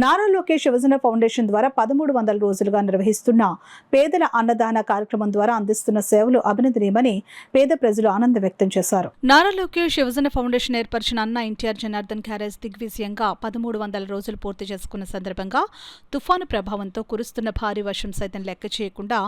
నారా లోకేష్ యువజన ఫౌండేషన్ ద్వారా 1300 రోజులుగా నిర్వహిస్తున్న పేదల అన్నదాన కార్యక్రమం ద్వారా అందిస్తున్న సేవలు అభినందనీయమని పేద ప్రజలు ఆనందం వ్యక్తం చేశారు. నారా లోకేష్ యువజన ఫౌండేషన్ ఏర్పరిచిన అన్న ఎన్టీఆర్ జనార్దన్ క్యారేజ్ దిగ్విజయంగా 1300 రోజులు పూర్తి చేసుకున్న సందర్భంగా తుఫాను ప్రభావంతో కురుస్తున్న భారీ వర్షం సైతం లెక్క చేయకుండా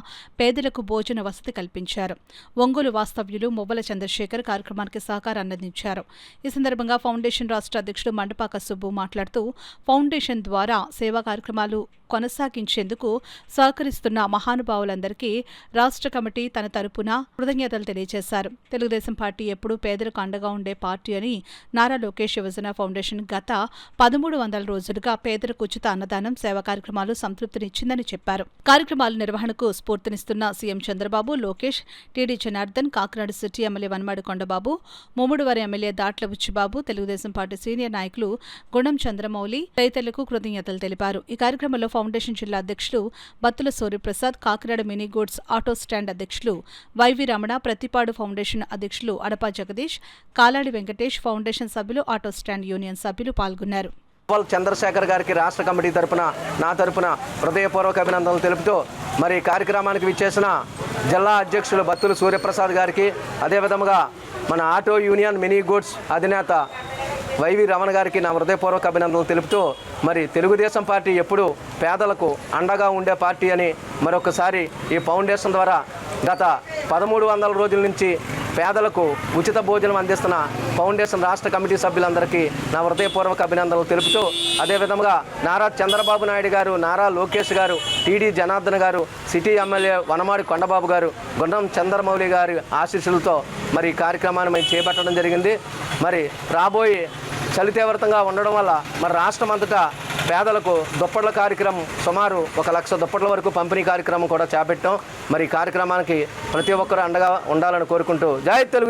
పేదలకు భోజన వసతి కల్పించారు. ఒంగోలు వాస్తవ్యులు మువ్వల చంద్రశేఖర్ కార్యక్రమానికి సహకారాన్ని అందించారు. ఈ సందర్భంగా ఫౌండేషన్ రాష్ట్ర అధ్యక్షుడు మండపాక సుబ్బు మాట్లాడుతూ ఫౌండేషన్ ద్వారా సేవా కార్యక్రమాలు కొనసాగించేందుకు సహకరిస్తున్న మహానుభావులందరికీ రాష్ట్ర కమిటీ తన తరపున కృతజ్ఞతలు తెలియజేశారు. తెలుగుదేశం పార్టీ ఎప్పుడూ పేదలకు అండగా ఉండే పార్టీ అని నారా లోకేష్ యువజన ఫౌండేషన్ గత 1300 రోజులుగా పేదలకు ఉచిత అన్నదానం సేవా కార్యక్రమాలు సంతృప్తినిచ్చిందని చెప్పారు. కార్యక్రమాల నిర్వహణకు స్ఫూర్తినిస్తున్న CM Chandrababu, Lokesh, TD Janardhan, Kakinada city MLA Vanamadi Kondababu, Mummidivaram MLA Datla Buchibabu, Telugudesam party senior నాయకులు గుండం చంద్రమౌళి తదితరులకు కృతజ్ఞతలు తెలిపారు. ఈ కార్యక్రమంలో ఫౌండేషన్ జిల్లా అధ్యక్షులు Battula Suryaprasad, Kakinada mini goods auto stand అధ్యక్షులు వైవి రమణ, ప్రతిపాడు ఫౌండేషన్ అధ్యక్షులు అడపా జగదీష్, కాలాడి వెంకటేష్, ఫౌండేషన్ సభ్యులు, ఆటో స్టాండ్ యూనియన్ సభ్యులు పాల్గొన్నారు. చంద్రశేఖర్ గారికి రాష్ట్ర కమిటీ తరపున నా తరపున హృదయపూర్వక అభినందనలు తెలుపుతూ మరి కార్యక్రమానికి విచ్చేసిన జిల్లా అధ్యక్షులు బత్తుల సూర్యప్రసాద్ గారికి, అదేవిధంగా మన ఆటో యూనియన్ మినీ గూడ్స్ అధినేత వైవి రమణ గారికి నా హృదయపూర్వక అభినందనలు తెలుపుతూ మరి తెలుగుదేశం పార్టీ ఎప్పుడూ పేదలకు అండగా ఉండే పార్టీ అని మరొకసారి ఈ ఫౌండేషన్ ద్వారా గత 1300 రోజుల నుంచి పేదలకు ఉచిత భోజనం అందిస్తున్న ఫౌండేషన్ రాష్ట్ర కమిటీ సభ్యులందరికీ నా హృదయపూర్వక అభినందనలు తెలుపుతూ అదేవిధంగా నారా చంద్రబాబు నాయుడు గారు, నారా లోకేష్ గారు, టీడీ జనార్దన్ గారు, సిటీ ఎమ్మెల్యే వనమాడి కొండబాబు గారు, గుండం చంద్రమౌళి గారి ఆశీస్సులతో మరి ఈ కార్యక్రమాన్ని మేము చేపట్టడం జరిగింది. మరి రాబోయే చలి తీవ్రతంగా ఉండడం వల్ల మరి రాష్ట్రం అంతటా పేదలకు దుప్పట్ల కార్యక్రమం సుమారు 1,00,000 దుప్పట్ల వరకు పంపిణీ కార్యక్రమం కూడా చేపట్టాం. మరి ఈ కార్యక్రమానికి ప్రతి ఒక్కరూ అండగా ఉండాలని కోరుకుంటూ జై తెలుగు.